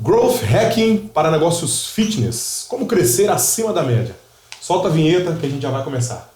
Growth Hacking para negócios fitness. Como crescer acima da média. Solta a vinheta que a gente já vai começar.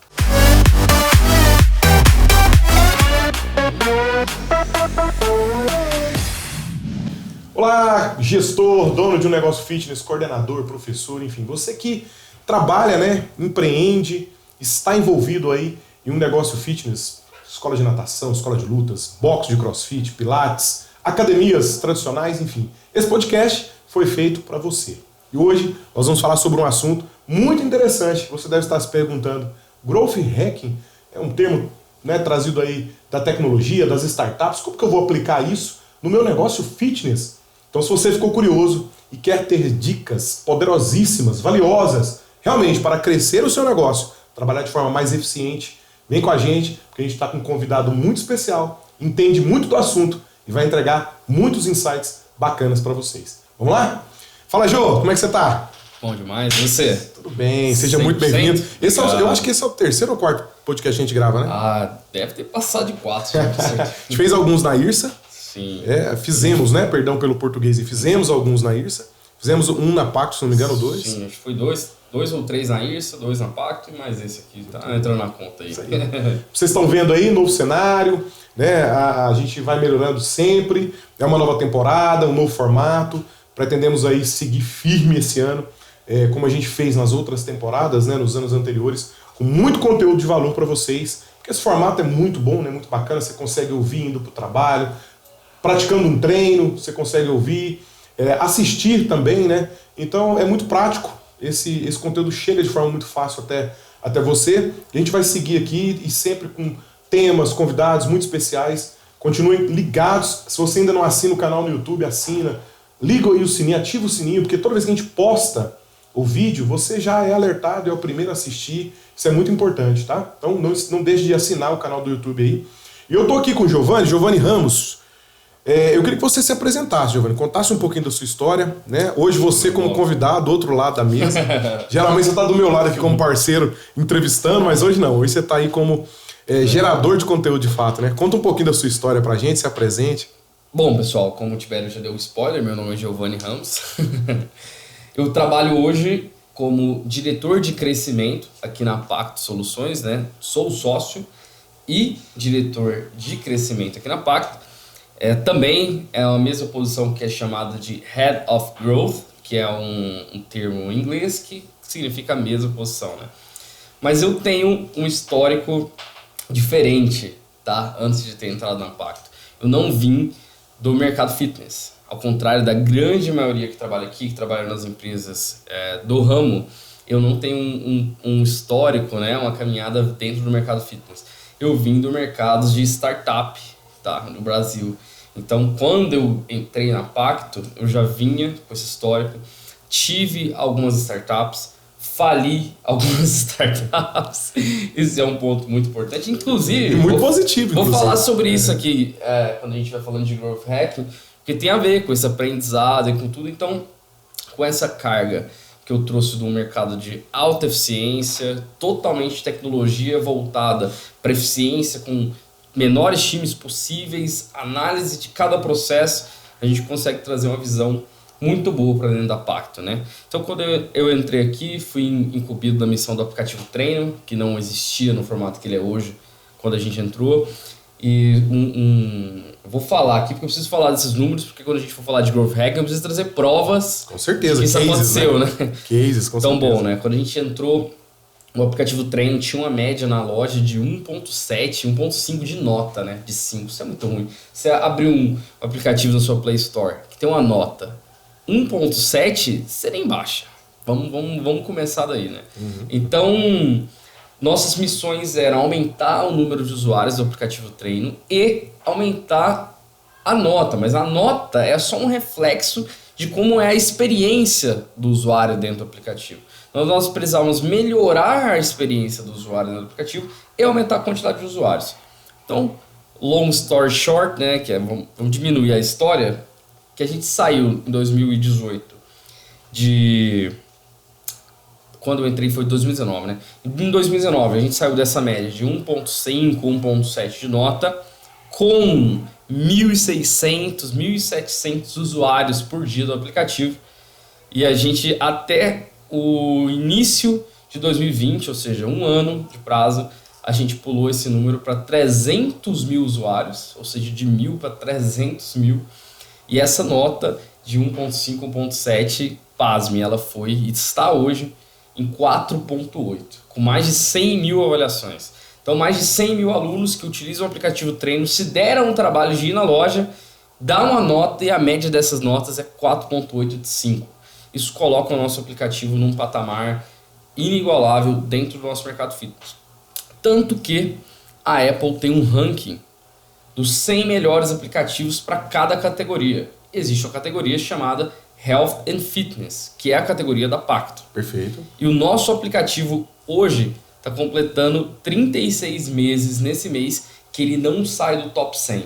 Olá, gestor, dono de um negócio fitness, coordenador, professor, enfim, você que trabalha, empreende, está envolvido aí em um negócio fitness, escola de natação, escola de lutas, box de crossfit, pilates, academias tradicionais, enfim. Esse podcast foi feito para você. E hoje nós vamos falar sobre um assunto muito interessante. Você deve estar se perguntando, Growth Hacking é um termo trazido aí da tecnologia, das startups, como que eu vou aplicar isso no meu negócio fitness? Então, se você ficou curioso e quer ter dicas poderosíssimas, valiosas, realmente para crescer o seu negócio, trabalhar de forma mais eficiente, vem com a gente, porque a gente está com um convidado muito especial, entende muito do assunto e vai entregar muitos insights bacanas para vocês. Vamos lá? Fala, Jô, como é que você está? Bom demais, e você? Tudo bem, seja muito bem-vindo. Eu acho que esse é o terceiro ou quarto podcast que a gente grava, né? Ah, deve ter passado de 4. A gente fez alguns na IRSA. Sim. Fizemos, perdão pelo português, e fizemos algus na IRSA. Fizemos um na Pacto, se não me engano, 2. Sim, acho que foi 2 ou 3 na IRSA, 2 na Pacto e mais esse aqui, tá entrando na conta aí. Vocês estão vendo aí, novo cenário, a gente vai melhorando sempre, é uma nova temporada, um novo formato, pretendemos aí seguir firme esse ano, como a gente fez nas outras temporadas, nos anos anteriores, com muito conteúdo de valor para vocês, porque esse formato é muito bom, muito bacana, você consegue ouvir indo para o trabalho, praticando um treino, você consegue ouvir, assistir também, Então é muito prático, esse conteúdo chega de forma muito fácil até você. A gente vai seguir aqui e sempre com temas, convidados muito especiais. Continuem ligados, se você ainda não assina o canal no YouTube, assina, liga aí o sininho, ativa o sininho, porque toda vez que a gente posta o vídeo, você já é alertado, é o primeiro a assistir, isso é muito importante, tá? Então não deixe de assinar o canal do YouTube aí. E eu tô aqui com o Giovanni Ramos. Eu queria que você se apresentasse, Giovanni, contasse um pouquinho da sua história, Hoje você como convidado, do outro lado da mesa. Geralmente você está do meu lado aqui como parceiro entrevistando, mas hoje não. Hoje você está aí como gerador de conteúdo de fato, Conta um pouquinho da sua história pra gente, se apresente. Bom, pessoal, como o Tibério já deu um spoiler, meu nome é Giovanni Ramos. Eu trabalho hoje como diretor de crescimento aqui na Pacto Soluções, Sou sócio e diretor de crescimento aqui na Pacto. Também é a mesma posição que é chamada de Head of Growth, que é um termo em inglês que significa a mesma posição, Mas eu tenho um histórico diferente, tá? Antes de ter entrado na Pacto. Eu não vim do mercado fitness. Ao contrário da grande maioria que trabalha aqui, que trabalha nas empresas do ramo, eu não tenho um histórico, uma caminhada dentro do mercado fitness. Eu vim do mercado de startup, tá? No Brasil. Então, quando eu entrei na Pacto, eu já vinha com esse histórico, tive algumas startups, fali algumas startups, isso é um ponto muito importante, inclusive... E muito positivo, Vou falar sobre isso aqui, quando a gente vai falando de Growth Hacking, porque tem a ver com esse aprendizado e com tudo, então, com essa carga que eu trouxe do mercado de alta eficiência, totalmente tecnologia voltada para eficiência, com menores times possíveis, análise de cada processo, a gente consegue trazer uma visão muito boa para dentro da Pacto, Então, quando eu entrei aqui, fui incumbido da missão do aplicativo Treino, que não existia no formato que ele é hoje, quando a gente entrou. E vou falar aqui, porque eu preciso falar desses números, porque quando a gente for falar de Growth Hacking, eu preciso trazer provas. Com certeza, que isso cases, aconteceu, Cases, com então, certeza. bom, quando a gente entrou, o aplicativo Treino tinha uma média na loja de 1.7, 1.5 de nota, de 5. Isso é muito ruim. Você abriu um aplicativo na sua Play Store que tem uma nota 1.7, você nem baixa. Vamos começar daí, Então, nossas missões eram aumentar o número de usuários do aplicativo Treino e aumentar a nota. Mas a nota é só um reflexo de como é a experiência do usuário dentro do aplicativo. Nós precisávamos melhorar a experiência do usuário no aplicativo e aumentar a quantidade de usuários. Então, long story short, que vamos diminuir a história, que a gente saiu em 2018 quando eu entrei foi em 2019, Em 2019 a gente saiu dessa média de 1.5, 1.7 de nota com 1.600, 1.700 usuários por dia do aplicativo. E a gente, até o início de 2020, ou seja, um ano de prazo, a gente pulou esse número para 300 mil usuários, ou seja, de 1.000 para 300 mil. E essa nota de 1.5, 1.7, pasme, ela foi e está hoje em 4.8, com mais de 100 mil avaliações. Então, mais de 100 mil alunos que utilizam o aplicativo Treino se deram o trabalho de ir na loja, dar uma nota, e a média dessas notas é 4.8 de 5. Isso coloca o nosso aplicativo num patamar inigualável dentro do nosso mercado fitness. Tanto que a Apple tem um ranking dos 100 melhores aplicativos para cada categoria. Existe uma categoria chamada Health and Fitness, que é a categoria da Pacto. Perfeito. E o nosso aplicativo hoje está completando 36 meses nesse mês que ele não sai do top 100.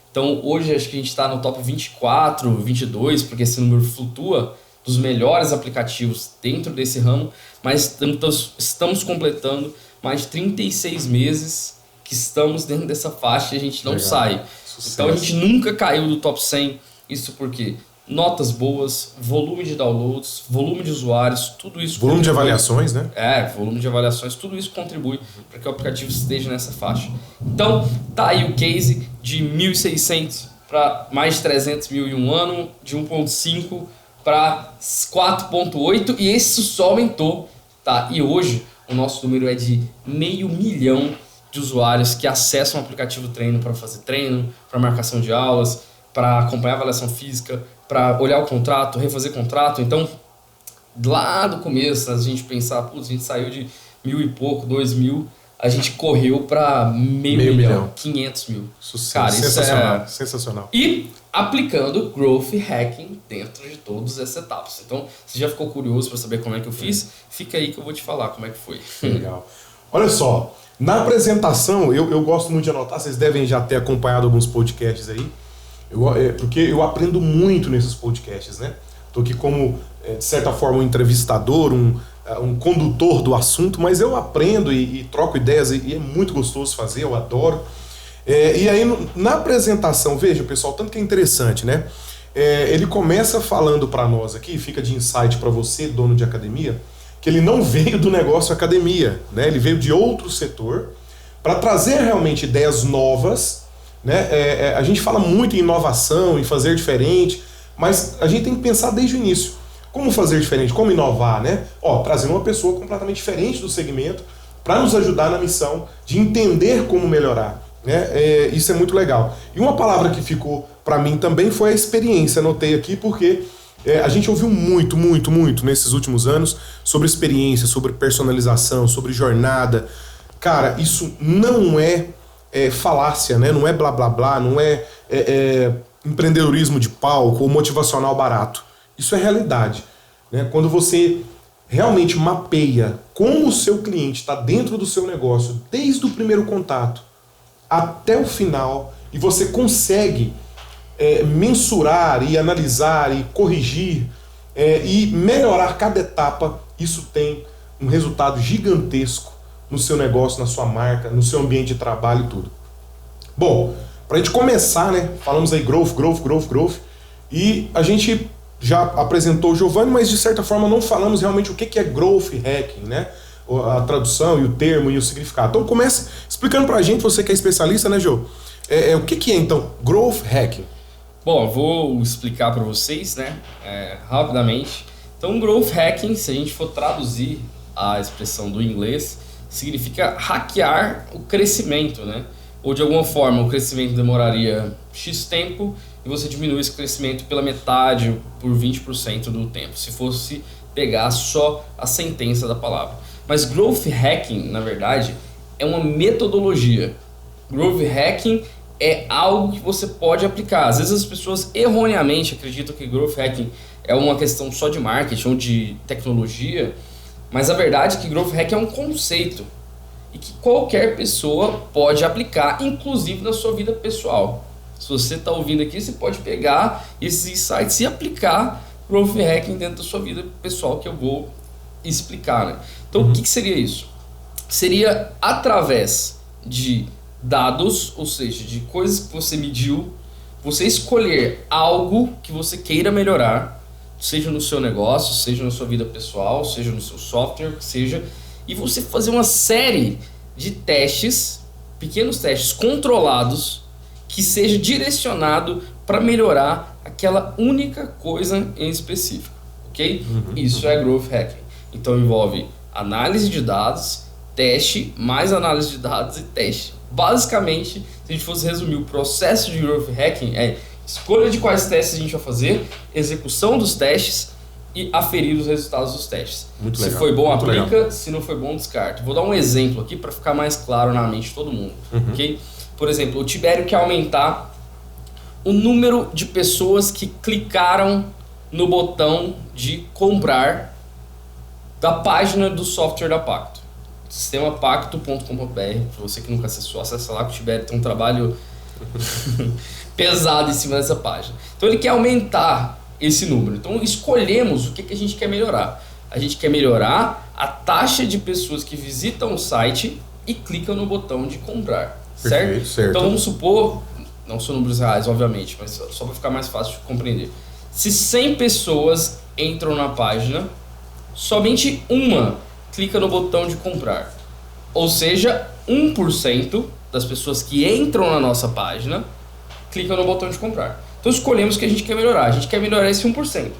Então hoje acho que a gente está no top 24, 22, porque esse número flutua, dos melhores aplicativos dentro desse ramo, mas estamos completando mais de 36 meses que estamos dentro dessa faixa e a gente não sai. Sucesso. Então a gente nunca caiu do top 100, isso porque notas boas, volume de downloads, volume de usuários, tudo isso... Volume de avaliações, né? Volume de avaliações, tudo isso contribui para que o aplicativo esteja nessa faixa. Então, tá aí o case de 1.600 para mais de 300 mil em um ano, de 1.5 para 4.8, e esse só aumentou, tá? E hoje o nosso número é de 500 mil de usuários que acessam o aplicativo Treino para fazer treino, para marcação de aulas, para acompanhar a avaliação física, para olhar o contrato, refazer contrato. Então, lá do começo, a gente pensar, a gente saiu de 1.000 e pouco, 2.000, a gente correu para meio milhão, 500 mil. Sucesso. Cara, sensacional, sensacional. E aplicando Growth Hacking dentro de todas essas etapas. Então, você já ficou curioso para saber como é que eu fiz? Fica aí que eu vou te falar como é que foi. Legal. Olha só, na apresentação, eu gosto muito de anotar, vocês devem já ter acompanhado alguns podcasts aí, porque eu aprendo muito nesses podcasts, né? Estou aqui como, de certa forma, um entrevistador, um condutor do assunto, mas eu aprendo e troco ideias e é muito gostoso fazer, eu adoro. E aí, na apresentação, veja, pessoal, tanto que é interessante, né? Ele começa falando para nós aqui, fica de insight para você, dono de academia, que ele não veio do negócio academia, né? Ele veio de outro setor para trazer realmente ideias novas, né? A gente fala muito em inovação, em fazer diferente, mas a gente tem que pensar desde o início. Como fazer diferente? Como inovar, né? Trazer uma pessoa completamente diferente do segmento para nos ajudar na missão de entender como melhorar, né? Isso é muito legal. E uma palavra que ficou para mim também foi a experiência. Anotei aqui porque a gente ouviu muito nesses últimos anos sobre experiência, sobre personalização, sobre jornada. Cara, isso não é falácia, né? Não é blá blá blá, não é empreendedorismo de palco ou motivacional barato. Isso é realidade, né? Quando você realmente mapeia como o seu cliente está dentro do seu negócio, desde o primeiro contato até o final, e você consegue mensurar e analisar e corrigir e melhorar cada etapa, isso tem um resultado gigantesco no seu negócio, na sua marca, no seu ambiente de trabalho e tudo. Bom, para a gente começar, né? Falamos aí growth, e a gente já apresentou o Giovanni, mas de certa forma não falamos realmente o que é growth hacking, né? A tradução e o termo e o significado. Então comece explicando para a gente, você que é especialista, né, Jô? O que é então growth hacking? Bom, eu vou explicar para vocês, né, rapidamente. Então, growth hacking, se a gente for traduzir a expressão do inglês, significa hackear o crescimento, né? Ou de alguma forma o crescimento demoraria X tempo e você diminui esse crescimento pela metade, por 20% do tempo, se fosse pegar só a sentença da palavra. Mas growth hacking, na verdade, é uma metodologia. Growth hacking é algo que você pode aplicar. Às vezes as pessoas erroneamente acreditam que growth hacking é uma questão só de marketing ou de tecnologia, mas a verdade é que growth hacking é um conceito e que qualquer pessoa pode aplicar, inclusive na sua vida pessoal. Se você está ouvindo aqui, você pode pegar esses insights e aplicar growth hacking dentro da sua vida pessoal, que eu vou explicar, né? Então, o que seria isso? Seria através de dados, ou seja, de coisas que você mediu, você escolher algo que você queira melhorar, seja no seu negócio, seja na sua vida pessoal, seja no seu software, seja, e você fazer uma série de testes, pequenos testes controlados, que seja direcionado para melhorar aquela única coisa em específico, ok? Isso é Growth Hacking. Então envolve análise de dados, teste, mais análise de dados e teste. Basicamente, se a gente fosse resumir o processo de Growth Hacking, é escolha de quais testes a gente vai fazer, execução dos testes e aferir os resultados dos testes. Muito se legal, foi bom, muito aplica. legal. Se não foi bom, descarta. Vou dar um exemplo aqui para ficar mais claro na mente de todo mundo. Ok? Por exemplo, o Tibério quer aumentar o número de pessoas que clicaram no botão de comprar da página do software da Pacto. Sistemapacto.com.br. Para você que nunca acessou, acessa lá que o Tibério tem um trabalho pesado em cima dessa página. Então ele quer aumentar esse número. Então escolhemos o que a gente quer melhorar. A gente quer melhorar a taxa de pessoas que visitam o site e clicam no botão de comprar. Perfeito, certo. Então vamos supor, não são números reais obviamente, mas só para ficar mais fácil de compreender. Se 100 pessoas entram na página, somente uma clica no botão de comprar. Ou seja, 1% das pessoas que entram na nossa página clicam no botão de comprar. Então escolhemos o que a gente quer melhorar. A gente quer melhorar esse 1%.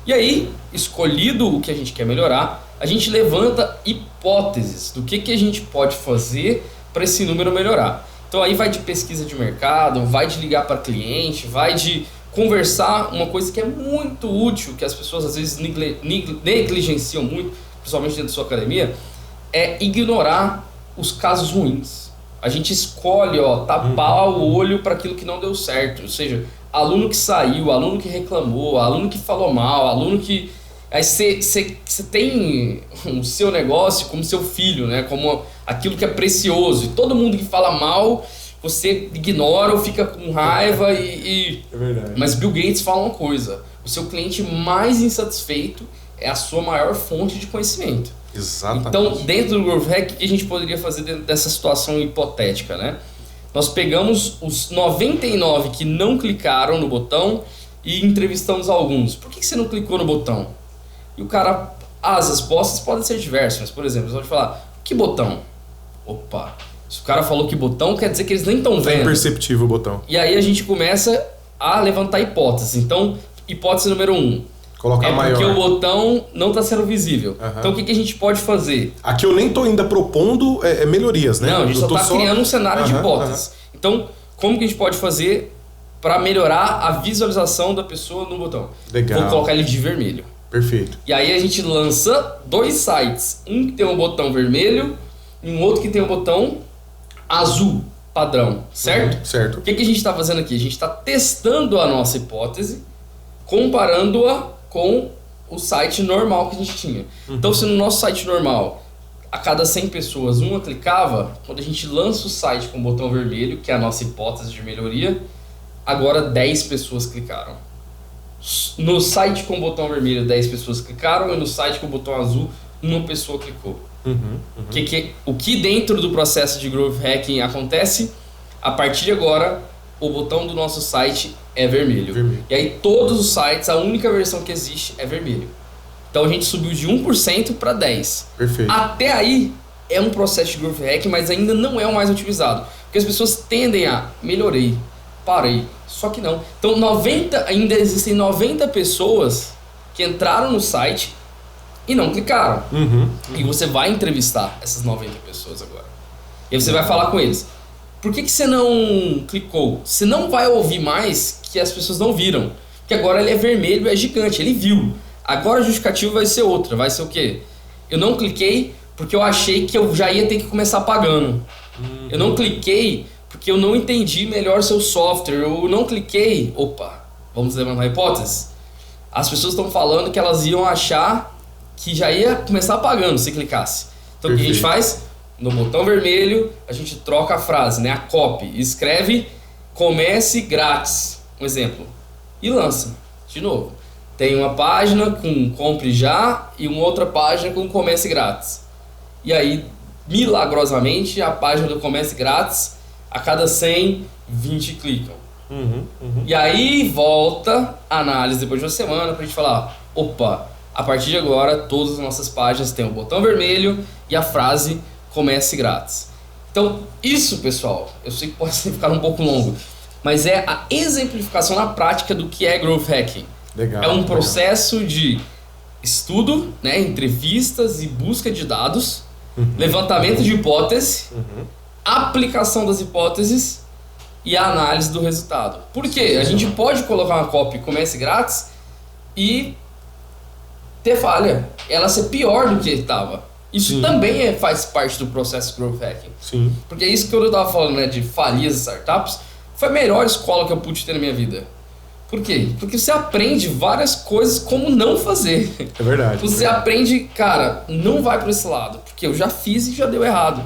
E aí, escolhido o que a gente quer melhorar, a gente levanta hipóteses do que a gente pode fazer para esse número melhorar. Então aí vai de pesquisa de mercado, vai de ligar para cliente, vai de conversar, uma coisa que é muito útil, que as pessoas às vezes negligenciam muito, principalmente dentro da sua academia, é ignorar os casos ruins. A gente escolhe tapar o olho para aquilo que não deu certo, ou seja, aluno que saiu, aluno que reclamou, aluno que falou mal, aluno que... Aí você tem o seu negócio como seu filho, né? Como aquilo que é precioso. E todo mundo que fala mal, você ignora ou fica com raiva É verdade. Mas Bill Gates fala uma coisa: o seu cliente mais insatisfeito é a sua maior fonte de conhecimento. Exatamente. Então, dentro do Growth Hack, o que a gente poderia fazer dentro dessa situação hipotética, né? Nós pegamos os 99 que não clicaram no botão e entrevistamos alguns. Por que você não clicou no botão? E o cara, as respostas podem ser diversas, mas por exemplo, eles vão te falar, que botão? Opa, se o cara falou que botão, quer dizer que eles nem estão vendo. É imperceptível o botão. E aí a gente começa a levantar hipóteses. Então, hipótese número 1. Colocar maior. Porque o botão não está sendo visível. Então o que a gente pode fazer? Aqui eu nem estou ainda propondo melhorias, né? Não, a gente só está criando um cenário de hipóteses. Então, como que a gente pode fazer para melhorar a visualização da pessoa no botão? Legal. Vou colocar ele de vermelho. Perfeito. E aí a gente lança 2 sites. Um que tem um botão vermelho e um outro que tem um botão azul, padrão, certo? Certo. O que a gente está fazendo aqui? A gente está testando a nossa hipótese, comparando-a com o site normal que a gente tinha. Então, se no nosso site normal, a cada 100 pessoas, uma clicava, quando a gente lança o site com o botão vermelho, que é a nossa hipótese de melhoria, agora 10 pessoas clicaram. No site com o botão vermelho, 10 pessoas clicaram, e no site com o botão azul, uma pessoa clicou. O que dentro do processo de Growth Hacking acontece? A partir de agora, o botão do nosso site é vermelho. E aí todos os sites, a única versão que existe é vermelho. Então a gente subiu de 1% para 10%. Perfeito. Até aí é um processo de Growth Hacking, mas ainda não é o mais utilizado. Porque as pessoas tendem a melhorei, parei. Só que não. Então ainda existem 90 pessoas que entraram no site e não clicaram. E você vai entrevistar essas 90 pessoas agora. E aí você vai falar com eles. Por que você não clicou? Você não vai ouvir mais que as pessoas não viram. Porque agora ele é vermelho, é gigante, ele viu. Agora a justificativa vai ser outra. Vai ser o quê? Eu não cliquei porque eu achei que eu já ia ter que começar pagando. Eu não cliquei porque eu não entendi melhor seu software. Eu não cliquei... Opa, vamos levantar a hipótese. As pessoas estão falando que elas iam achar que já ia começar pagando se clicasse. Então o que a gente faz? No botão vermelho, a gente troca a frase, né? A copy. Escreve comece grátis. Um exemplo. E lança. De novo. Tem uma página com compre já e uma outra página com comece grátis. E aí, milagrosamente, a página do comece grátis A cada 100, 20 clicam. E aí volta a análise depois de uma semana pra gente falar, opa, a partir de agora todas as nossas páginas têm o botão vermelho e a frase comece grátis. Então isso, pessoal, eu sei que pode ficar um pouco longo, mas é a exemplificação na prática do que é Growth Hacking. Legal, é um processo de estudo, né, entrevistas e busca de dados, levantamento de hipótese, aplicação das hipóteses e a análise do resultado. Por quê? A gente pode colocar uma copy comece grátis e ter falha, ela ser pior do que estava. Isso também faz parte do processo Growth Hacking. Sim. Porque é isso que eu estava falando, né, de falias startups, foi a melhor escola que eu pude ter na minha vida. Por quê? Porque você aprende várias coisas como não fazer. É verdade. Você aprende, cara, não vai para esse lado, porque eu já fiz e já deu errado.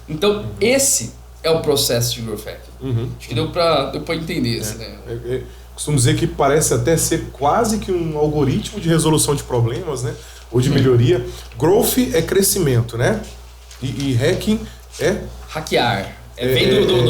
Então, esse é o processo de Growth Hacking. Acho que deu pra entender. Assim, né? Costumo dizer que parece até ser quase que um algoritmo de resolução de problemas, né? Ou de melhoria. Growth é crescimento, né? E hacking é... Hackear. Vem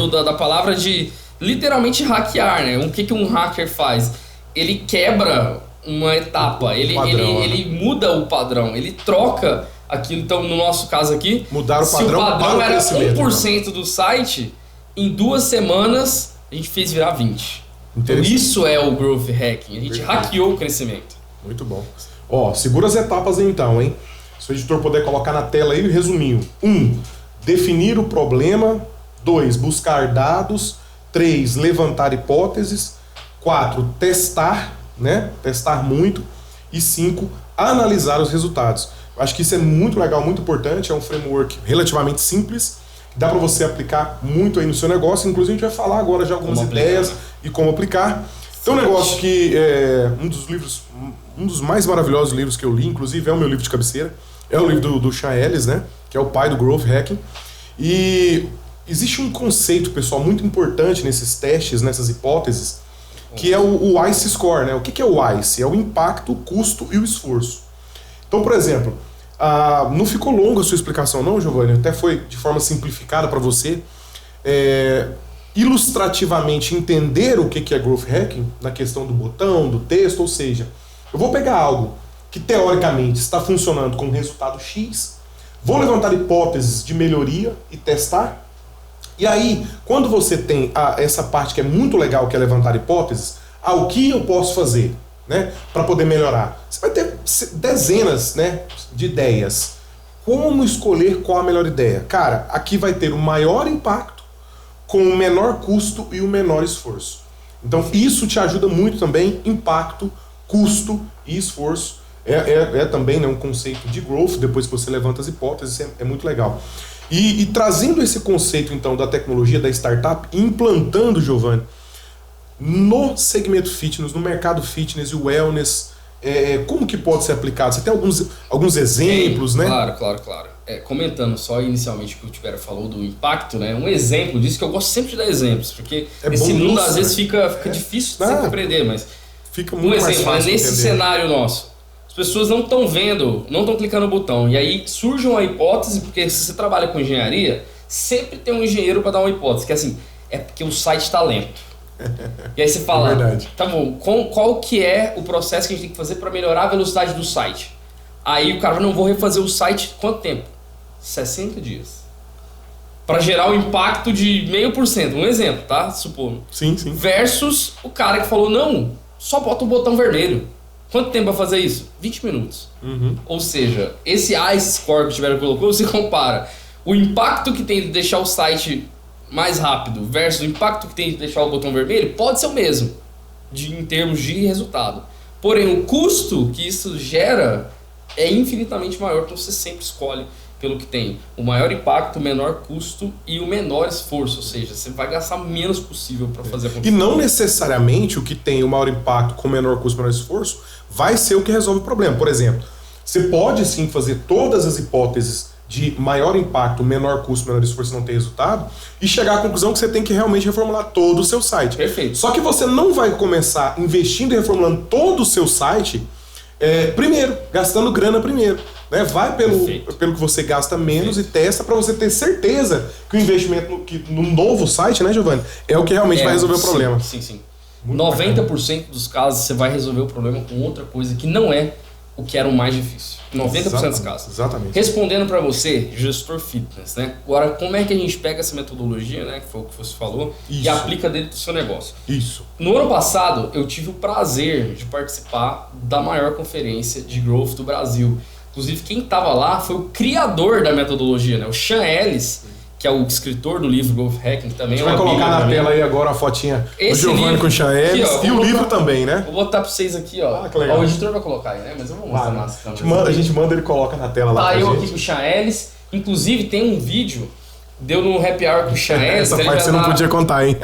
da palavra de literalmente hackear, né? O que um hacker faz? Ele quebra uma etapa, ele muda o padrão, ele troca aquilo. Então, no nosso caso aqui, mudar o se o padrão para o era crescimento, 1% do site, em 2 semanas a gente fez virar 20%. Então, isso é o Growth Hacking. A gente hackeou o crescimento. Muito bom. Ó, segura as etapas aí, então, hein? Se o editor puder colocar na tela aí o resuminho. 1. Definir o problema. 2. Buscar dados. 3. Levantar hipóteses. 4. Testar, né? Testar muito. E 5. Analisar os resultados. Acho que isso é muito legal, muito importante. É um framework relativamente simples. Dá para você aplicar muito aí no seu negócio. Inclusive, a gente vai falar agora de algumas ideias e como aplicar. Tem um negócio que é um dos mais maravilhosos livros que eu li, inclusive é o meu livro de cabeceira. É o livro do Sean Ellis, né? Que é o pai do Growth Hacking. E existe um conceito, pessoal, muito importante nesses testes, nessas hipóteses, que é o ICE Score, né? O que é o ICE? É o impacto, o custo e o esforço. Então, por exemplo, não ficou longa a sua explicação não, Giovanni? Até foi de forma simplificada para você. Ilustrativamente entender o que é Growth Hacking na questão do botão, do texto, ou seja, eu vou pegar algo que teoricamente está funcionando com resultado X, vou levantar hipóteses de melhoria e testar, e aí, quando você tem essa parte que é muito legal, que é levantar hipóteses, o que eu posso fazer, né, para poder melhorar? Você vai ter dezenas, né, de ideias. Como escolher qual a melhor ideia? Cara, aqui vai ter o maior impacto com o menor custo e o menor esforço. Então isso te ajuda muito também, impacto, custo e esforço. É também, né, um conceito de growth, depois que você levanta as hipóteses, é muito legal. E trazendo esse conceito então da tecnologia, da startup, implantando, Giovanni, no segmento fitness, no mercado fitness e wellness, como que pode ser aplicado? Você tem alguns exemplos, né? Claro. Comentando só inicialmente o que o Tibério falou do impacto, né? Um exemplo disso, que eu gosto sempre de dar exemplos, porque esse mundo às vezes fica difícil de você compreender, mas fica muito mais fácil nesse cenário nosso, as pessoas não estão vendo, não estão clicando no botão, e aí surge uma hipótese, porque se você trabalha com engenharia, sempre tem um engenheiro para dar uma hipótese, que assim, é porque o site está lento. E aí você fala, tá bom, qual que é o processo que a gente tem que fazer para melhorar a velocidade do site? Aí o cara não vou refazer o site quanto tempo? 60 dias. Para gerar o impacto de 0,5%. Um exemplo, tá? Supondo. Sim. Versus o cara que falou, não, só bota o botão vermelho. Quanto tempo para fazer isso? 20 minutos. Ou seja, esse ICE Score que o Tibério colocou, você compara o impacto que tem de deixar o site mais rápido versus o impacto que tem de deixar o botão vermelho, pode ser o mesmo em termos de resultado. Porém, o custo que isso gera é infinitamente maior, então você sempre escolhe pelo que tem o maior impacto, o menor custo e o menor esforço, ou seja, você vai gastar o menos possível para fazer acontecer. E não necessariamente o que tem o maior impacto com o menor custo e o menor esforço vai ser o que resolve o problema. Por exemplo, você pode sim fazer todas as hipóteses de maior impacto, menor custo, menor esforço, não ter resultado, e chegar à conclusão que você tem que realmente reformular todo o seu site. Perfeito. Só que você não vai começar investindo e reformulando todo o seu site Primeiro, gastando grana primeiro. Né? Vai pelo que você gasta menos e testa para você ter certeza que o investimento no novo site, né, Giovanni, é o que realmente vai resolver o problema. Sim. 90% dos casos você vai resolver o problema com outra coisa que não é o que era o mais difícil. 90% dos casos. Exatamente. Respondendo para você, gestor fitness, né? Agora, como é que a gente pega essa metodologia, né, que foi o que você falou, e aplica dentro do seu negócio? Isso. No ano passado, eu tive o prazer de participar da maior conferência de growth do Brasil. Inclusive, quem estava lá foi o criador da metodologia, né? O Sean Ellis, que é o escritor do livro Growth Hacking também. A gente vai colocar na tela aí agora a fotinha do Giovanni com o Sean Ellis e o livro também, né? Vou botar para vocês aqui, ó. Ah, que legal. O editor vai colocar aí, né? Mas eu vou mostrar massa também. A gente manda, ele coloca na tela lá. Tá, eu aqui com o Sean Ellis. Inclusive, tem um vídeo, deu no happy hour com o Sean Ellis. Essa parte você não podia contar, hein?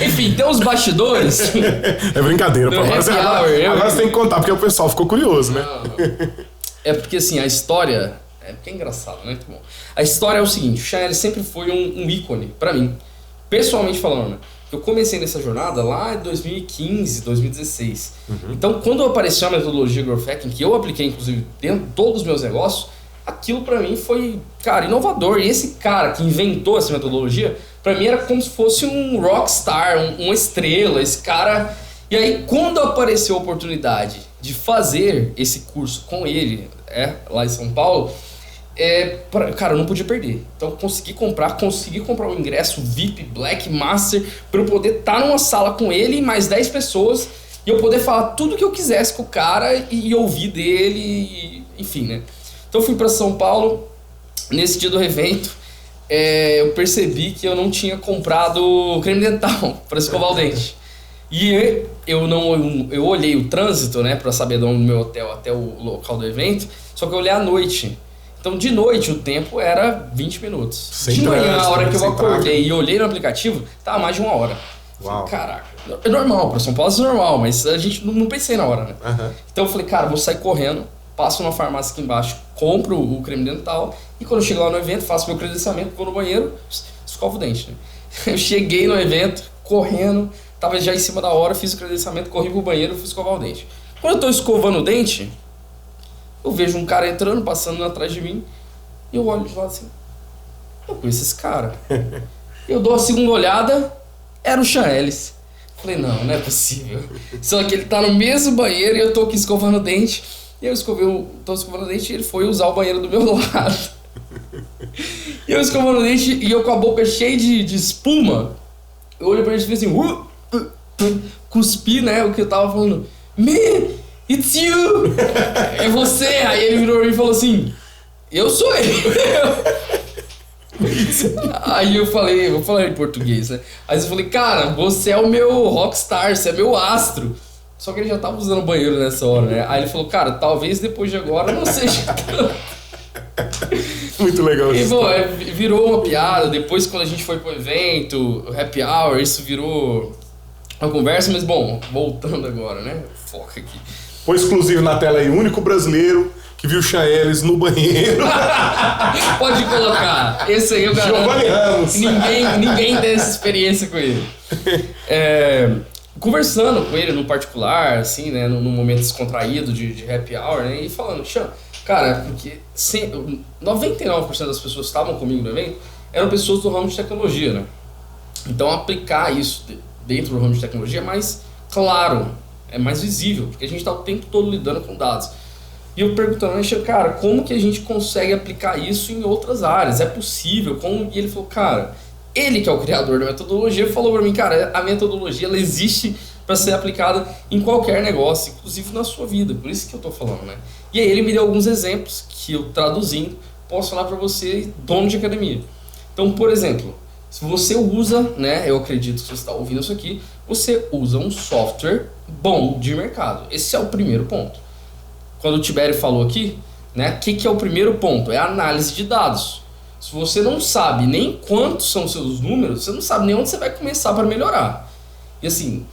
Enfim, tem os bastidores. É brincadeira, pô. Agora você tem que contar, porque o pessoal ficou curioso, né? Não. É porque assim, a história... É porque é engraçado, né? Muito bom. A história é o seguinte, o Sean Ellis sempre foi um ícone pra mim. Pessoalmente falando, né? Eu comecei nessa jornada lá em 2015, 2016. Então, quando apareceu a metodologia Growth Hacking, que eu apliquei, inclusive, dentro de todos os meus negócios, aquilo pra mim foi, cara, inovador. E esse cara que inventou essa metodologia, pra mim era como se fosse um rockstar, uma estrela, esse cara... E aí, quando apareceu a oportunidade de fazer esse curso com ele, lá em São Paulo, cara, eu não podia perder. Então, consegui comprar o ingresso VIP, Black, Master, para eu poder estar numa sala com ele e mais 10 pessoas, e eu poder falar tudo que eu quisesse com o cara e ouvir dele, enfim, né? Então, eu fui para São Paulo, nesse dia do evento, eu percebi que eu não tinha comprado creme dental para escovar o dente. E eu olhei o trânsito, né, para saber de onde o meu hotel até o local do evento, só que eu olhei à noite. Então, de noite, o tempo era 20 minutos. De manhã, a hora que eu acordei e olhei no aplicativo, tava mais de 1 hora. Uau. Caraca, é normal, para São Paulo é normal, mas a gente não pensei na hora, né? Então, eu falei, cara, vou sair correndo, passo na farmácia aqui embaixo, compro o creme dental e quando eu chego lá no evento, faço meu credenciamento, vou no banheiro, escovo o dente, né? Eu cheguei no evento, correndo... Tava já em cima da hora, fiz o credenciamento, corri pro banheiro e fui escovar o dente. Quando eu tô escovando o dente, eu vejo um cara entrando, passando atrás de mim, e eu olho de lado assim, eu conheço esse cara. Eu dou a segunda olhada, era o Sean Ellis. Falei, não é possível. Só que ele tá no mesmo banheiro e eu tô aqui escovando o dente. E eu tô escovando o dente e ele foi usar o banheiro do meu lado. E eu escovando o dente e eu com a boca cheia de espuma, eu olho pra ele e falei assim, cuspi, né, o que eu tava falando. Man, it's you! É você! Aí ele virou e falou assim, eu sou eu! Aí eu vou falar em português, né? Aí eu falei, cara, você é o meu rockstar, você é meu astro. Só que ele já tava usando o banheiro nessa hora, né? Aí ele falou, cara, talvez depois de agora não seja tanto. Muito legal isso. E, bom, virou uma piada. Depois, quando a gente foi pro evento, o happy hour, isso virou uma conversa. Mas, bom, voltando agora, né? Foca aqui. Foi exclusivo na tela aí, o único brasileiro que viu o Sean Ellis no banheiro. Pode colocar. Esse aí eu garanto. Giovanni Ramos. Ninguém tem essa experiência com ele. Conversando com ele no particular, assim, né? Num momento descontraído de happy hour, né? E falando, Sean, cara, porque 99% das pessoas que estavam comigo no evento eram pessoas do ramo de tecnologia, né? Então aplicar isso dentro do ramo de tecnologia é mais claro, é mais visível, porque a gente está o tempo todo lidando com dados. E eu perguntando, cara, como que a gente consegue aplicar isso em outras áreas? É possível? Como? E ele falou, cara, ele que é o criador da metodologia, falou para mim, cara, a metodologia ela existe para ser aplicada em qualquer negócio, inclusive na sua vida, por isso que eu tô falando, né? E aí ele me deu alguns exemplos que eu traduzindo posso falar para você, dono de academia. Então, por exemplo, se você usa, né, eu acredito que você está ouvindo isso aqui, você usa um software bom de mercado. Esse é o primeiro ponto. Quando o Tibério falou aqui, né, o que é o primeiro ponto? É a análise de dados. Se você não sabe nem quantos são seus números, você não sabe nem onde você vai começar para melhorar. E assim,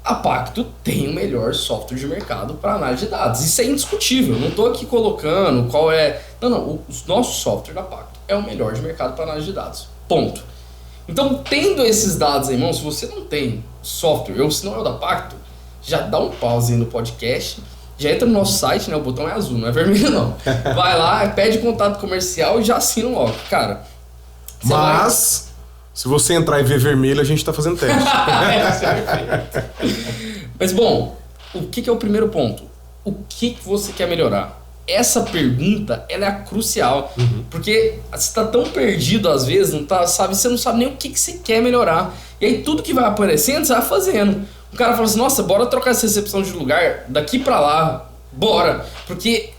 a Pacto tem o melhor software de mercado para análise de dados. Isso é indiscutível. Eu não estou aqui colocando qual é... Não. O nosso software da Pacto é o melhor de mercado para análise de dados. Ponto. Então, tendo esses dados em mãos, se você não tem software, ou se não é o da Pacto, já dá um pause aí no podcast, já entra no nosso site, né? O botão é azul, não é vermelho não. Vai lá, pede contato comercial e já assina logo. Cara, mas, se você entrar e ver vermelho, a gente tá fazendo teste. Mas bom, o que é o primeiro ponto? O que você quer melhorar? Essa pergunta, ela é a crucial. Porque você tá tão perdido às vezes, não tá, sabe? Você não sabe nem o que você quer melhorar. E aí tudo que vai aparecendo, você vai fazendo. O cara fala assim, nossa, bora trocar essa recepção de lugar daqui pra lá. Bora. Porque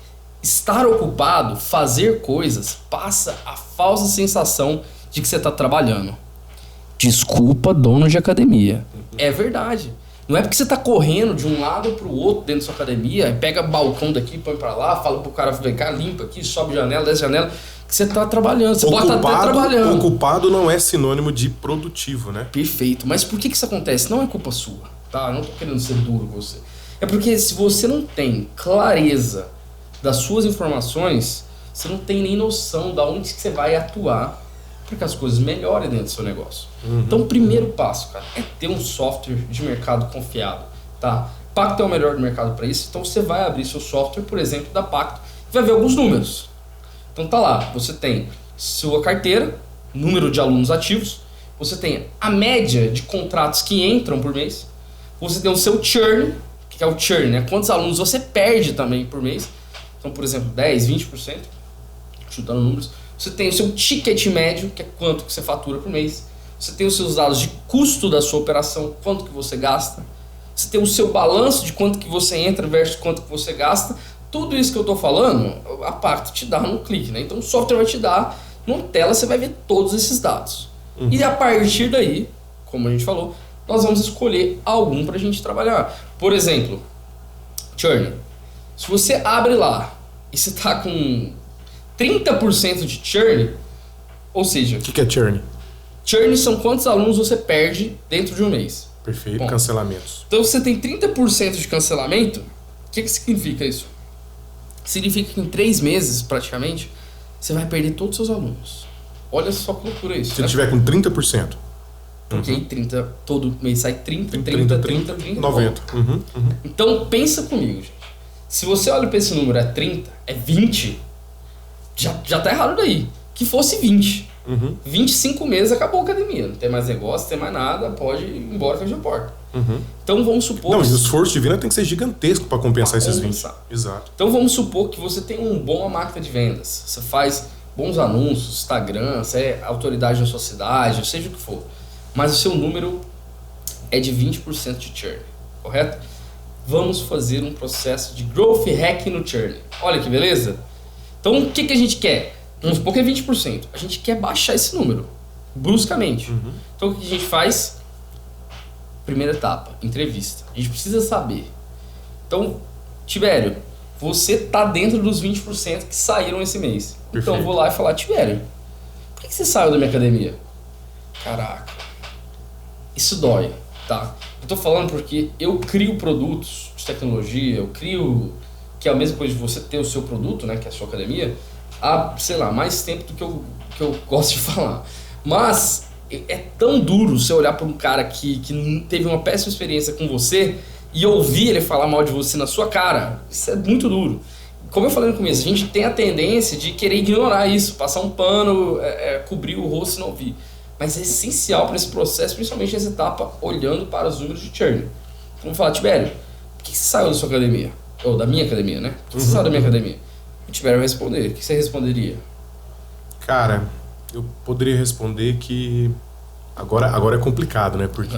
estar ocupado, fazer coisas, passa a falsa sensação de que você tá trabalhando. Desculpa, dono de academia. É verdade. Não é porque você tá correndo de um lado pro outro dentro da sua academia, pega balcão daqui, põe pra lá, fala pro cara, vem cá, limpa aqui, sobe janela, desce janela, que você tá trabalhando. Você pode estar até trabalhando. Ocupado não é sinônimo de produtivo, né? Perfeito. Mas por que isso acontece? Não é culpa sua, tá? Não tô querendo ser duro com você. É porque se você não tem clareza das suas informações, você não tem nem noção de onde que você vai atuar para que as coisas melhorem dentro do seu negócio. Então, o primeiro passo, cara, é ter um software de mercado confiável, tá? Pacto é o melhor do mercado para isso, então você vai abrir seu software, por exemplo, da Pacto, e vai ver alguns números. Então tá lá, você tem sua carteira, número de alunos ativos, você tem a média de contratos que entram por mês, você tem o seu churn, que é o churn, né? Quantos alunos você perde também por mês. Então, por exemplo, 10, 20%, chutando números. Você tem o seu ticket médio, que é quanto que você fatura por mês. Você tem os seus dados de custo da sua operação, quanto que você gasta. Você tem o seu balanço de quanto que você entra versus quanto que você gasta. Tudo isso que eu estou falando, a Pacto te dá num clique, né? Então o software vai te dar, numa tela você vai ver todos esses dados. E a partir daí, como a gente falou, nós vamos escolher algum para a gente trabalhar. Por exemplo, churn. Se você abre lá e você está com 30% de churn, ou seja... O que é churn? Churn são quantos alunos você perde dentro de um mês. Perfeito, Bom, cancelamentos. então você tem 30% de cancelamento, o que significa isso? Significa que em 3 meses, praticamente, você vai perder todos os seus alunos. Olha só que loucura isso. Se ele tiver com 30%. Porque aí 30, todo mês sai 30, 90. Então pensa comigo, gente. Se você olha para esse número, é 30, é 20, já tá errado daí. Que fosse 20. 25 meses acabou a academia. Não tem mais negócio, não tem mais nada, pode ir embora, fecha a porta. Então vamos supor... Não, e o esforço de venda tem que ser gigantesco para compensar esses 20. Exato. Então vamos supor que você tem uma boa máquina de vendas. Você faz bons anúncios, Instagram, você é autoridade na sua cidade, seja o que for. Mas o seu número é de 20% de churn, correto? Vamos fazer um processo de growth hacking no churn. Olha que beleza? Então o que a gente quer? Vamos supor que é 20%. A gente quer baixar esse número, bruscamente. Então o que a gente faz? Primeira etapa, entrevista. A gente precisa saber. Então, Tibério, você tá dentro dos 20% que saíram esse mês. Perfeito. Então eu vou lá e falar, Tibério, por que você saiu da minha academia? Caraca, isso dói, tá? Eu tô falando porque eu crio produtos de tecnologia, eu crio, que é a mesma coisa de você ter o seu produto, né, que é a sua academia, há, sei lá, mais tempo do que eu gosto de falar. Mas é tão duro você olhar para um cara que teve uma péssima experiência com você e ouvir ele falar mal de você na sua cara. Isso é muito duro. Como eu falei no começo, a gente tem a tendência de querer ignorar isso, passar um pano, cobrir o rosto e não ouvir. Mas é essencial para esse processo, principalmente nessa etapa, olhando para os números de churn. Vamos falar, Tibério, por que você saiu da sua academia? Ou da minha academia, né? Por que você saiu da minha academia? O Tibério vai responder. O que você responderia? Cara, eu poderia responder que agora é complicado, né? Porque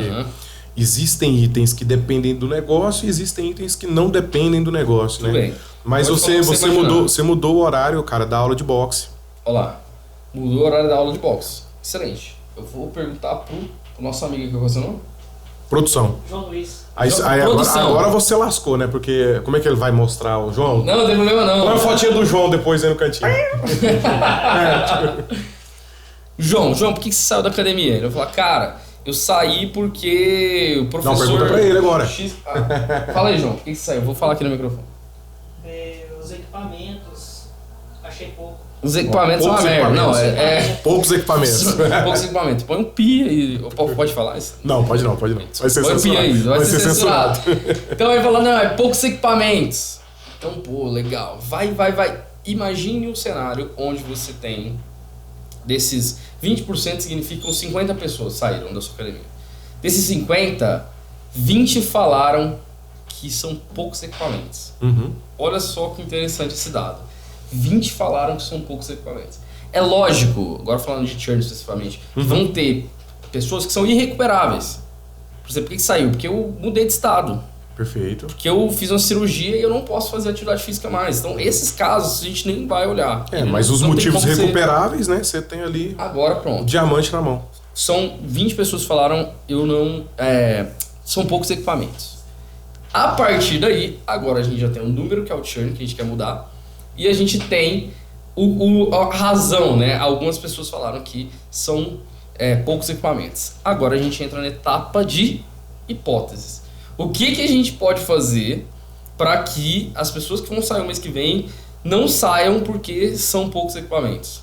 existem itens que dependem do negócio e existem itens que não dependem do negócio, Tudo né? bem. Mas você mudou o horário, cara, da aula de boxe. Olha lá, mudou o horário da aula de boxe. Excelente. Eu vou perguntar pro nosso amigo aqui, qual é o seu nome? Produção. João Luiz. Aí agora você lascou, né? Porque como é que ele vai mostrar o João? Não tem problema não. Põe a fotinha do João depois aí no cantinho. João, por que você saiu da academia? Ele vai falar, cara, eu saí porque o professor... Não, pergunta pra ele agora. Fala aí, João, por que você saiu? Eu vou falar aqui no microfone. Os equipamentos Achei pouco. Os equipamentos são uma Poucos merda. Não, Poucos equipamentos. poucos equipamentos. Põe um pi aí. Pode falar isso? Não, pode não. Vai ser Põe um pi censurado. aí, vai ser censurado. Então ele fala, não, é poucos equipamentos. Então, pô, legal. Vai. Imagine um cenário onde você tem desses 20% significam 50 pessoas saíram da sua academia. Desses 50, 20 falaram que são poucos equipamentos. Uhum. Olha só que interessante esse dado. 20 falaram que são poucos equipamentos. É lógico, agora falando de churn especificamente, vão ter pessoas que são irrecuperáveis. Por exemplo, por que saiu? Porque eu mudei de estado. Perfeito. Porque eu fiz uma cirurgia e eu não posso fazer atividade física mais. Então, esses casos a gente nem vai olhar. Mas os motivos recuperáveis, né? Você tem ali agora pronto. Diamante na mão. São 20 pessoas que falaram, eu não... são poucos equipamentos. A partir daí, agora a gente já tem um número que é o churn, que a gente quer mudar. E a gente tem a razão, né? Algumas pessoas falaram que são poucos equipamentos. Agora a gente entra na etapa de hipóteses. O que a gente pode fazer para que as pessoas que vão sair o mês que vem não saiam porque são poucos equipamentos?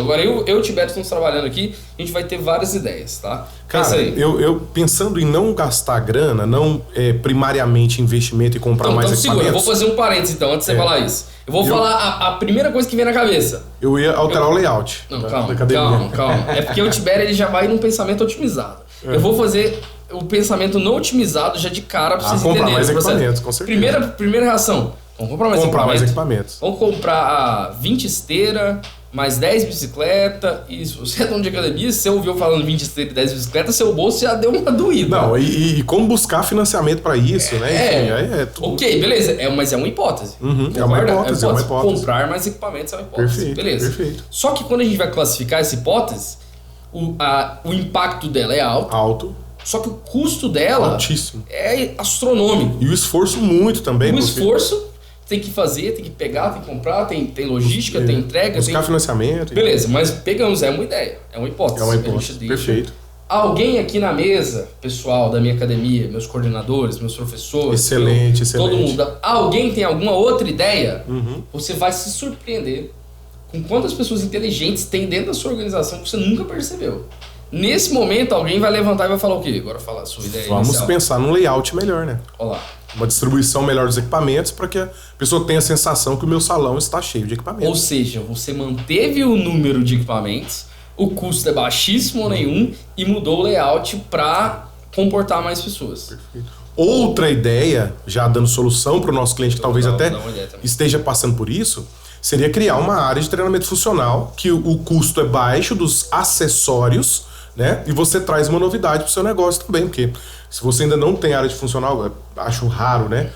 Agora eu e o Tibério estamos trabalhando aqui, a gente vai ter várias ideias, tá? Cara, eu pensando em não gastar grana, não primariamente investimento e comprar mais então, equipamentos... Segura, eu vou fazer um parênteses então, antes de você falar isso. Eu vou falar a primeira coisa que vem na cabeça. Eu ia alterar o layout da academia. Calma. É porque o Tibério ele já vai num pensamento otimizado. Eu vou fazer o pensamento não otimizado já de cara pra vocês entenderem. Comprar mais equipamentos, com certeza. Primeira reação. Vamos comprar mais equipamentos. Vamos comprar 20 esteiras, mais 10 bicicletas. E se você é dono de academia, se você ouviu falando 20 esteiras e 10 bicicletas, seu bolso já deu uma doída. Não, e como buscar financiamento pra isso, né? Enfim, tudo. Ok, beleza. Mas é uma hipótese. É uma hipótese. Comprar mais equipamentos é uma hipótese. Perfeito, beleza. Perfeito. Só que quando a gente vai classificar essa hipótese, o impacto dela é alto. Só que o custo dela altíssimo. É astronômico. E o esforço muito também. Esforço tem que fazer, tem que pegar, tem que comprar, tem logística, tem entrega. Buscar financiamento. Beleza, mas pegamos, é uma ideia, é uma hipótese. É uma hipótese, perfeito. Alguém aqui na mesa, pessoal da minha academia, meus coordenadores, meus professores... Excelente. Todo mundo. Alguém tem alguma outra ideia? Você vai se surpreender com quantas pessoas inteligentes tem dentro da sua organização que você nunca percebeu. Nesse momento, alguém vai levantar e vai falar o quê? Agora fala a sua ideia Vamos inicial. pensar num layout melhor, né? Olha lá. Uma distribuição melhor dos equipamentos para que a pessoa tenha a sensação que o meu salão está cheio de equipamentos. Ou seja, você manteve o número de equipamentos, o custo é baixíssimo ou nenhum e mudou o layout para comportar mais pessoas. Perfeito. Outra ideia, já dando solução para o nosso cliente que talvez até esteja passando por isso, seria criar uma área de treinamento funcional que o custo é baixo dos acessórios, né? E você traz uma novidade para o seu negócio também, porque se você ainda não tem área de funcional, acho raro, né?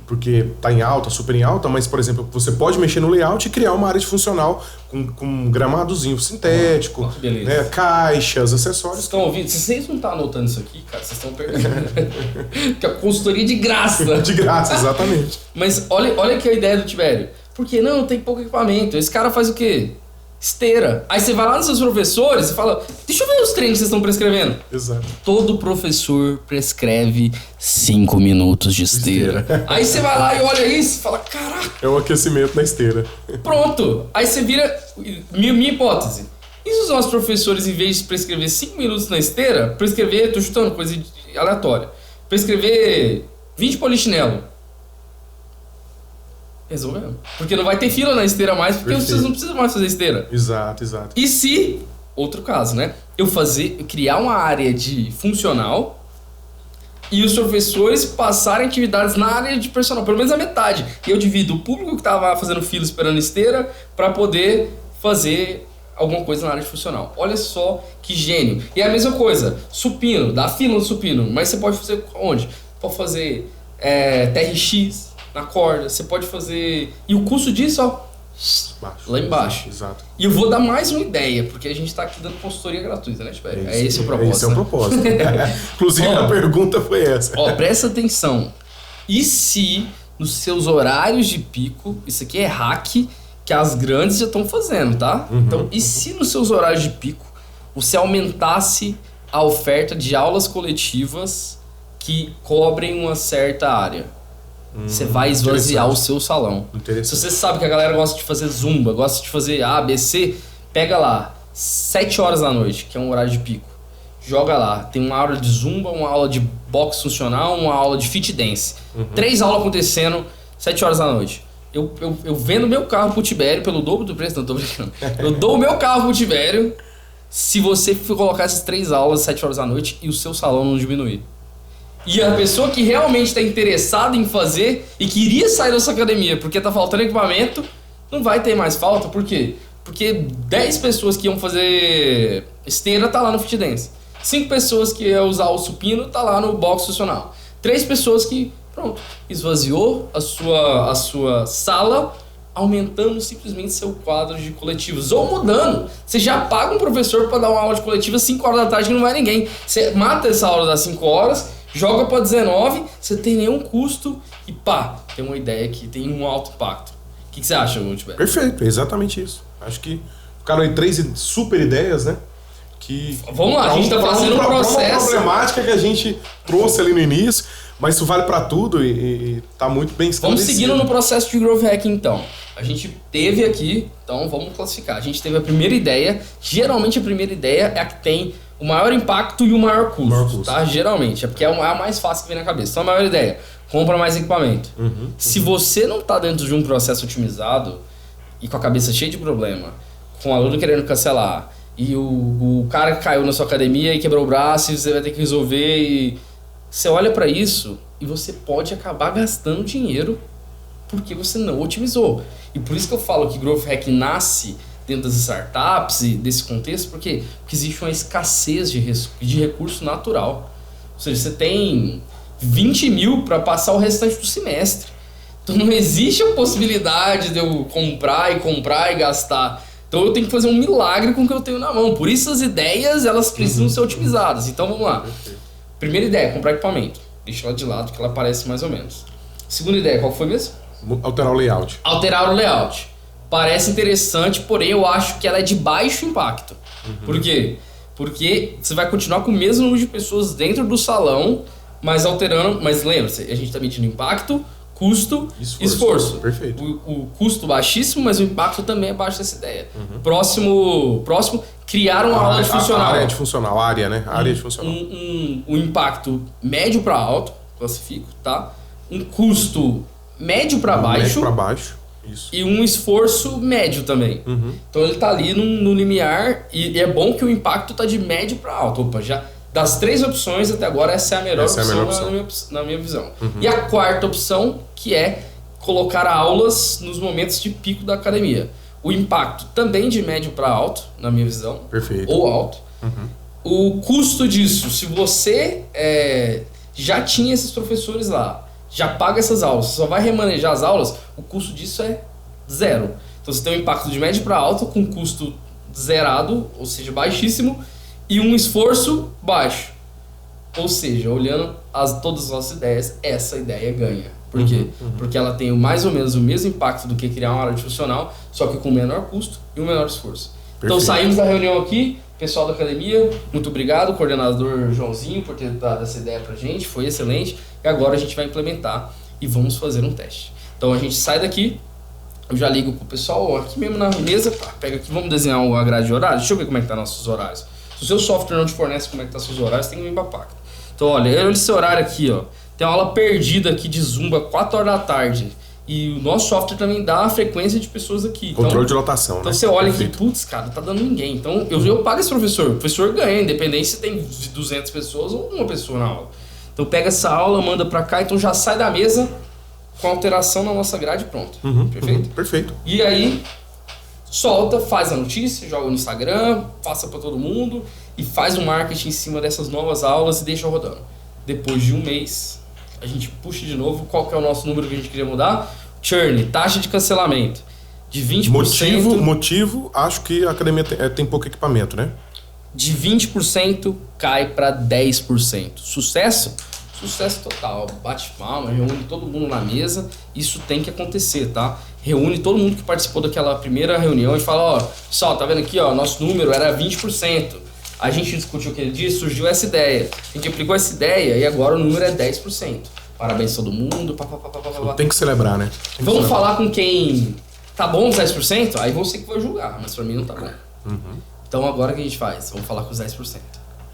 Porque tá em alta, super em alta, mas, por exemplo, você pode mexer no layout e criar uma área de funcional com um gramadozinho sintético, né? Caixas, acessórios. Vocês estão ouvindo? Se vocês não estão anotando isso aqui, cara, vocês estão perdendo. Que é consultoria de graça. De graça, exatamente. Mas olha aqui a ideia do Tibério. Porque não, tem pouco equipamento. Esse cara faz o quê? Esteira. Aí você vai lá nos seus professores e fala, deixa eu ver os treinos que vocês estão prescrevendo. Exato. Todo professor prescreve 5 minutos de esteira. Aí você vai lá e olha isso e fala, caraca. É um aquecimento na esteira. Pronto. Aí você vira... Minha hipótese. E se os nossos professores, em vez de prescrever 5 minutos na esteira, prescrever, tô chutando coisa aleatória, prescrever 20 polichinelo? Resolveu. Porque não vai ter fila na esteira mais, porque vocês não precisam mais fazer esteira. Exato. E se, outro caso, né? Eu criar uma área de funcional e os professores passarem atividades na área de personal, pelo menos a metade. E eu divido o público que estava fazendo fila esperando esteira para poder fazer alguma coisa na área de funcional. Olha só que gênio. E é a mesma coisa, supino, dá fila no supino, mas você pode fazer onde? Pode fazer TRX na corda, você pode fazer... E o custo disso, ó, lá embaixo. Exato. E eu vou dar mais uma ideia, porque a gente tá aqui dando consultoria gratuita, né, Tibério? É esse o propósito. Esse é o propósito. Inclusive, a pergunta foi essa. Ó, presta atenção. E se nos seus horários de pico, isso aqui é hack que as grandes já estão fazendo, tá? Então, e se nos seus horários de pico você aumentasse a oferta de aulas coletivas que cobrem uma certa área? Você vai esvaziar o seu salão. Se você sabe que a galera gosta de fazer zumba, gosta de fazer A, B, C, pega lá, 7 horas da noite, que é um horário de pico. Joga lá, tem uma aula de zumba, uma aula de boxe funcional, uma aula de fit dance. 3 aulas acontecendo, 7 horas da noite. Eu vendo meu carro pro Tibério pelo dobro do preço, não tô brincando. Eu dou o meu carro pro Tibério se você for colocar essas 3 aulas 7 horas da noite e o seu salão não diminuir. E a pessoa que realmente está interessada em fazer e queria sair dessa academia porque tá faltando equipamento, não vai ter mais falta. Por quê? Porque 10 pessoas que iam fazer esteira tá lá no fit dance. 5 pessoas que iam usar o supino tá lá no box funcional. 3 pessoas que, pronto, esvaziou a sua sala, aumentando simplesmente seu quadro de coletivos. Ou mudando. Você já paga um professor para dar uma aula de coletiva às 5 horas da tarde que não vai ninguém. Você mata essa aula das 5 horas, joga para 19, você tem nenhum custo e pá, tem uma ideia que tem um alto impacto. O que você acha, Multiber? Perfeito, é exatamente isso. Acho que ficaram aí 3 super ideias, né? Que vamos lá, a gente tá fazendo um processo. Uma problemática que a gente trouxe ali no início, mas isso vale para tudo e tá muito bem esclarecido. Vamos seguindo no processo de Growth Hacking então. A gente teve aqui, então vamos classificar. A gente teve a primeira ideia. Geralmente a primeira ideia é a que tem o maior impacto e o maior custo, tá? Geralmente, é porque é a mais fácil que vem na cabeça. Então a maior ideia, compra mais equipamento. Se você não tá dentro de um processo otimizado e com a cabeça cheia de problema, com o aluno querendo cancelar, e o cara que caiu na sua academia e quebrou o braço e você vai ter que resolver, e você olha para isso e você pode acabar gastando dinheiro porque você não otimizou. E por isso que eu falo que Growth Hack nasce dentro das startups e desse contexto, porque existe uma escassez de recurso natural. Ou seja, você tem 20 mil para passar o restante do semestre. Então não existe a possibilidade de eu comprar e gastar. Então eu tenho que fazer um milagre com o que eu tenho na mão. Por isso as ideias, elas precisam ser otimizadas. Então vamos lá. Primeira ideia, comprar equipamento. Deixa ela de lado que ela parece mais ou menos. Segunda ideia, qual foi mesmo? Alterar o layout. Alterar o layout. Parece interessante, porém eu acho que ela é de baixo impacto. Por quê? Porque você vai continuar com o mesmo número de pessoas dentro do salão, mas alterando... Mas lembra-se, a gente está medindo impacto, custo, esforço. Perfeito. O custo baixíssimo, mas o impacto também é baixo dessa ideia. Próximo, criar uma área funcional. Área de funcional, área, né? Área de funcional. Um impacto médio para alto, classifico, tá? Um custo médio para baixo. Médio para baixo, isso. E um esforço médio também. Então ele tá ali no limiar e é bom que o impacto tá de médio para alto. Opa, já das 3 opções até agora essa é a melhor opção. Na minha visão. E a quarta opção, que é colocar aulas nos momentos de pico da academia. O impacto também de médio para alto, na minha visão. Perfeito. Ou alto. O custo disso, se você já tinha esses professores lá, já paga essas aulas, você só vai remanejar as aulas, o custo disso é 0. Então você tem um impacto de médio para alto com custo zerado, ou seja, baixíssimo, e um esforço baixo. Ou seja, olhando todas as nossas ideias, essa ideia ganha. Por quê? Porque ela tem mais ou menos o mesmo impacto do que criar uma área funcional, só que com menor custo e um menor esforço. Perfeito. Então saímos da reunião aqui, pessoal da academia, muito obrigado, coordenador Joãozinho, por ter dado essa ideia pra gente, foi excelente. E agora a gente vai implementar e vamos fazer um teste. Então a gente sai daqui, eu já ligo pro pessoal, aqui mesmo na mesa, pega aqui, vamos desenhar a grade de horário, deixa eu ver como é que tá nossos horários. Se o seu software não te fornece como é que tá seus horários, tem que vir pra Pacto. Então olha esse horário aqui, ó, tem uma aula perdida aqui de Zumba, 4 horas da tarde. E o nosso software também dá a frequência de pessoas aqui. Controle de lotação, então né? Você olha aqui, putz, cara, não tá dando ninguém. Então eu pago esse professor. O professor ganha, independente se tem 200 pessoas ou uma pessoa na aula. Então pega essa aula, manda pra cá, então já sai da mesa com alteração na nossa grade, pronto. Perfeito? Perfeito. E aí, solta, faz a notícia, joga no Instagram, passa pra todo mundo e faz um marketing em cima dessas novas aulas e deixa rodando. Depois de um mês, a gente puxa de novo. Qual que é o nosso número que a gente queria mudar? Churn, taxa de cancelamento, de 20%. Motivo, acho que a academia tem pouco equipamento, né? De 20% cai para 10%. Sucesso? Sucesso total. Bate palma, reúne todo mundo na mesa. Isso tem que acontecer, tá? Reúne todo mundo que participou daquela primeira reunião e fala, ó, pessoal, tá vendo aqui, ó, nosso número era 20%. A gente discutiu aquele dia, surgiu essa ideia. A gente aplicou essa ideia e agora o número é 10%. parabéns a todo mundo, Tem que celebrar, né? Vamos falar com quem tá bom os 10%? Aí você que vai julgar, mas pra mim não tá bom. Então agora o que a gente faz? Vamos falar com os 10%.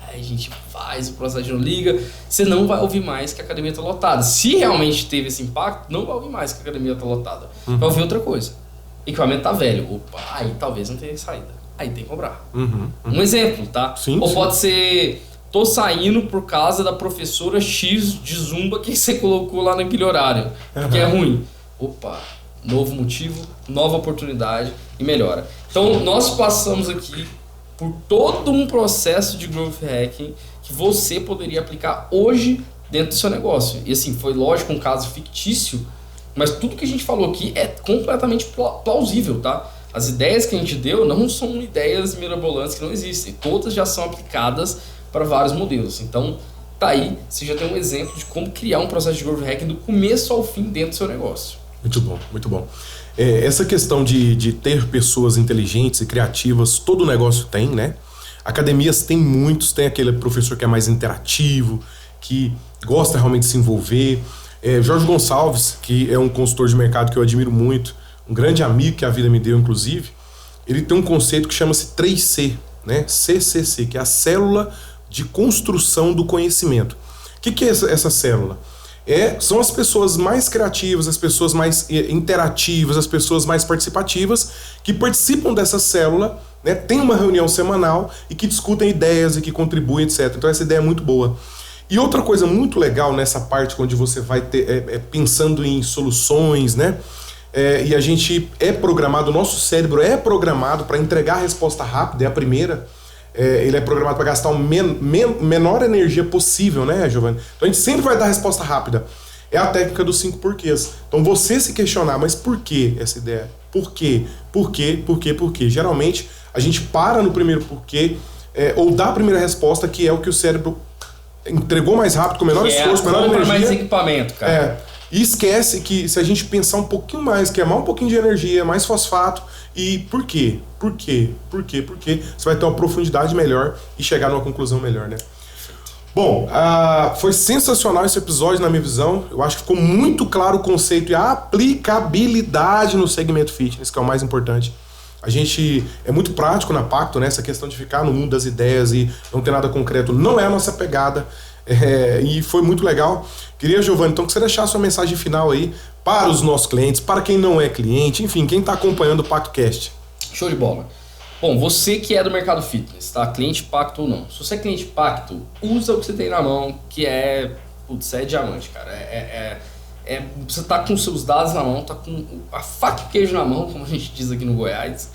Aí a gente faz o processo de não liga, você não vai ouvir mais que a academia tá lotada. Se realmente teve esse impacto, não vai ouvir mais que a academia tá lotada. Vai ouvir outra coisa. Equipamento tá velho. Opa, aí talvez não tenha saída. Aí tem que cobrar. Um exemplo, tá? Sim, Ou sim. pode ser, tô saindo por causa da professora X de Zumba que você colocou lá naquele horário, porque é ruim. Opa, novo motivo, nova oportunidade e melhora. Então nós passamos aqui por todo um processo de growth hacking que você poderia aplicar hoje dentro do seu negócio. E assim, foi lógico um caso fictício, mas tudo que a gente falou aqui é completamente plausível, tá? As ideias que a gente deu não são ideias mirabolantes que não existem. Todas já são aplicadas para vários modelos. Então, tá aí, você já tem um exemplo de como criar um processo de growth hacking do começo ao fim dentro do seu negócio. Muito bom, muito bom. Essa questão de ter pessoas inteligentes e criativas, todo negócio tem, né? Academias tem muitos, tem aquele professor que é mais interativo, que gosta realmente de se envolver. Jorge Gonçalves, que é um consultor de mercado que eu admiro muito, um grande amigo que a vida me deu, inclusive, ele tem um conceito que chama-se 3C, né? CCC, que é a célula de construção do conhecimento. O que é essa célula? São as pessoas mais criativas, as pessoas mais interativas, as pessoas mais participativas que participam dessa célula, né, tem uma reunião semanal e que discutem ideias e que contribuem, etc. Então essa ideia é muito boa. E outra coisa muito legal nessa parte onde você vai ter, pensando em soluções, né? E a gente é programado, o nosso cérebro é programado para entregar a resposta rápida, é a primeira. Ele é programado para gastar a menor energia possível, né, Giovanni? Então a gente sempre vai dar a resposta rápida. É a técnica dos 5 porquês. Então você se questionar, mas por que essa ideia? Por quê? Por quê? Por quê? Por quê? Geralmente a gente para no primeiro porquê, ou dá a primeira resposta, que é o que o cérebro entregou mais rápido, com menor esforço, menor energia. Mais equipamento, cara. E esquece que se a gente pensar um pouquinho mais, queimar um pouquinho de energia, mais fosfato, e por quê? Por quê? Por quê? Por quê? Você vai ter uma profundidade melhor e chegar numa conclusão melhor, né? Bom, foi sensacional esse episódio na minha visão. Eu acho que ficou muito claro o conceito e a aplicabilidade no segmento fitness, que é o mais importante. A gente é muito prático na Pacto, né? Essa questão de ficar no mundo das ideias e não ter nada concreto não é a nossa pegada. E foi muito legal. Queria, Giovanni, então que você deixasse sua mensagem final aí para os nossos clientes, para quem não é cliente, enfim, quem está acompanhando o PactoCast. Show de bola. Bom, você que é do mercado fitness, tá? Cliente Pacto ou não. Se você é cliente Pacto, usa o que você tem na mão, que é diamante, cara. Você tá com seus dados na mão, tá com a faca e queijo na mão, como a gente diz aqui no Goiás,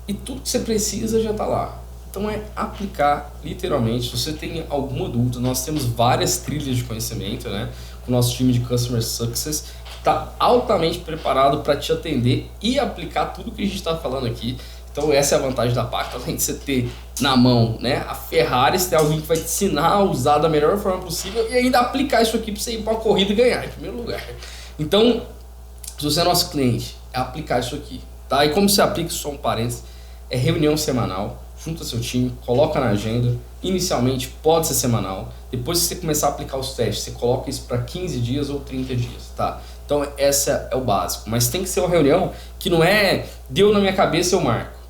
e tudo que você precisa já tá lá. Então é aplicar literalmente. Se você tem alguma dúvida, nós temos várias trilhas de conhecimento, né? Com o nosso time de Customer Success, que está altamente preparado para te atender e aplicar tudo que a gente está falando aqui. Então essa é a vantagem da Pacto, além de você ter na mão, né, a Ferrari, você tem alguém que vai te ensinar a usar da melhor forma possível e ainda aplicar isso aqui para você ir para uma corrida e ganhar em primeiro lugar. Então, se você é nosso cliente, é aplicar isso aqui, tá? E como você aplica, só um parênteses, é reunião semanal, junta seu time, coloca na agenda. Inicialmente pode ser semanal, depois que você começar a aplicar os testes, você coloca isso para 15 dias ou 30 dias, tá? Então essa é o básico, mas tem que ser uma reunião que não é deu na minha cabeça eu marco,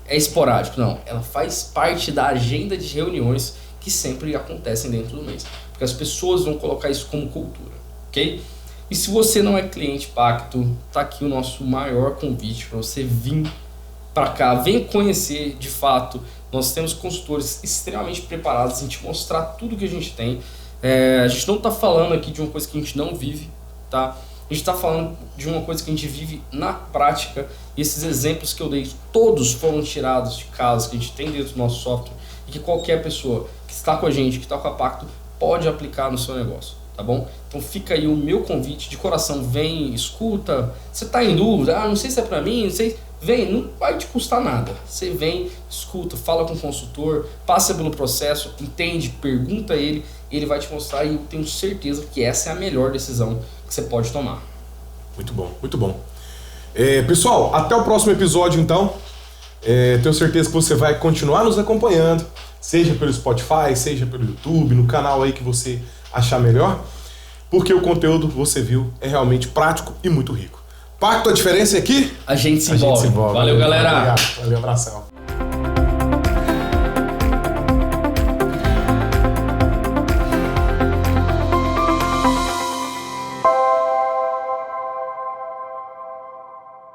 é esporádico, não, ela faz parte da agenda de reuniões que sempre acontecem dentro do mês, porque as pessoas vão colocar isso como cultura, ok? E se você não é cliente Pacto, tá aqui o nosso maior convite para você vir para cá, vem conhecer de fato. Nós temos consultores extremamente preparados em te mostrar tudo que a gente tem. A gente não está falando aqui de uma coisa que a gente não vive, tá? A gente está falando de uma coisa que a gente vive na prática. E esses exemplos que eu dei, todos foram tirados de casos que a gente tem dentro do nosso software e que qualquer pessoa que está com a gente, que está com a Pacto, pode aplicar no seu negócio, tá bom? Então fica aí o meu convite de coração, vem, escuta. Você está em dúvida? Não sei se é para mim, não sei. Vem, não vai te custar nada. Você vem, escuta, fala com o consultor, passa pelo processo, entende, pergunta a ele, ele vai te mostrar e eu tenho certeza que essa é a melhor decisão que você pode tomar. Muito bom, muito bom. Pessoal, até o próximo episódio então. Tenho certeza que você vai continuar nos acompanhando, seja pelo Spotify, seja pelo YouTube, no canal aí que você achar melhor. porque o conteúdo, você viu, é realmente prático e muito rico. Pacto, a diferença é que A gente se envolve. Valeu, galera! Obrigado. Valeu, abração.